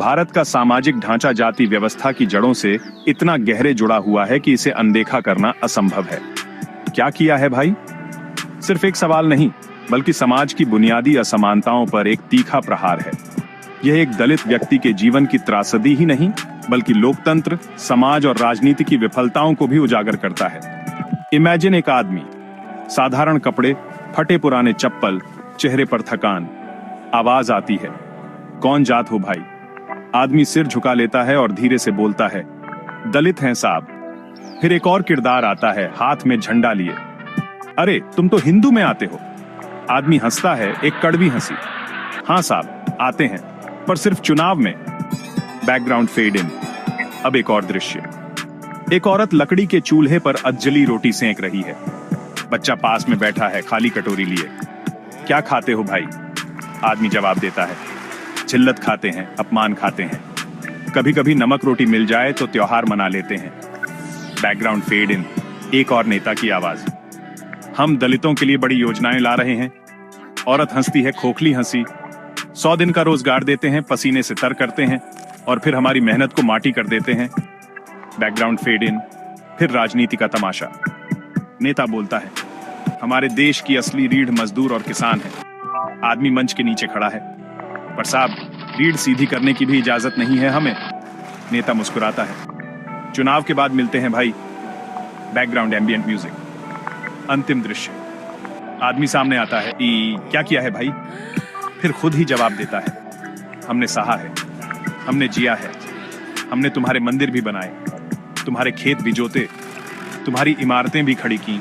भारत का सामाजिक ढांचा जाति व्यवस्था की जड़ों से इतना गहरे जुड़ा हुआ है कि इसे अनदेखा करना असंभव है। क्या किया है भाई? सिर्फ एक सवाल नहीं, बल्कि समाज की बुनियादी असमानताओं पर एक तीखा प्रहार है। यह एक दलित व्यक्ति के जीवन की त्रासदी ही नहीं, बल्कि लोकतंत्र, समाज और राजनीति की विफलताओं को भी उजागर करता है। इमेजिन एक आदमी, साधारण कपड़े, फटे पुराने चप्पल, चेहरे पर थकान। आवाज आती है, कौन जात हो भाई? आदमी सिर झुका लेता है और धीरे से बोलता है, दलित हैं साहब। फिर एक और किरदार आता है, हाथ में झंडा लिए। अरे तुम तो हिंदू में आते हो। आदमी हंसता है, एक कड़वी हंसी। हाँ साहब, आते हैं, पर सिर्फ चुनाव में। Background fade in. अब एक और दृश्य। एक औरत लकड़ी के चूल्हे पर अधजली रोटी सेंक रही है। बच्चा पास में बैठा है, खाली कटोरी लिए। क्या खाते हो भाई? आदमी जवाब देता है, जिल्लत खाते हैं, अपमान खाते हैं। कभी कभी नमक रोटी मिल जाए तो त्योहार मना लेते हैं। Background fade in. एक और नेता की आवाज, हम दलितों के लिए बड़ी योजनाएं ला रहे हैं। औरत हंसती है, खोखली हंसी। 100 दिन का रोजगार देते हैं, पसीने से तर करते हैं और फिर हमारी मेहनत को माटी कर देते हैं। Background fade in. फिर राजनीति का तमाशा। नेता बोलता है, हमारे देश की असली रीढ़ मजदूर और किसान है। आदमी मंच के नीचे खड़ा है, पर साहब, रीढ़ सीधी करने की भी इजाजत नहीं है हमें। नेता मुस्कुराता है, चुनाव के बाद मिलते हैं भाई। Background ambient music. अंतिम दृश्य। आदमी सामने आता है, क्या किया है भाई? फिर खुद ही जवाब देता है, हमने सहा है, हमने जिया है, हमने तुम्हारे मंदिर भी बनाए, तुम्हारे खेत भी जोते, तुम्हारी इमारतें भी खड़ी की,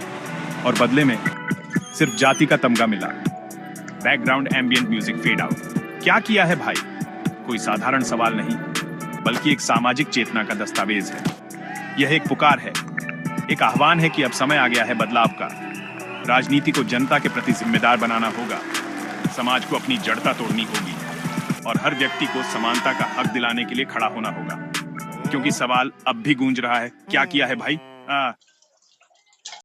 और बदले में सिर्फ जाति का तमगा मिला। Background ambient music fade out. क्या किया है भाई? कोई साधारण सवाल नहीं, बल्कि एक सामाजिक चेतना का दस्तावेज है। यह एक पुकार है, एक आह्वान है कि अब समय आ गया है बदलाव का। राजनीति को जनता के प्रति जिम्मेदार बनाना होगा, समाज को अपनी जड़ता तोड़नी होगी और हर व्यक्ति को समानता का हक दिलाने के लिए खड़ा होना होगा। क्योंकि सवाल अब भी गूंज रहा है, क्या किया है भाई?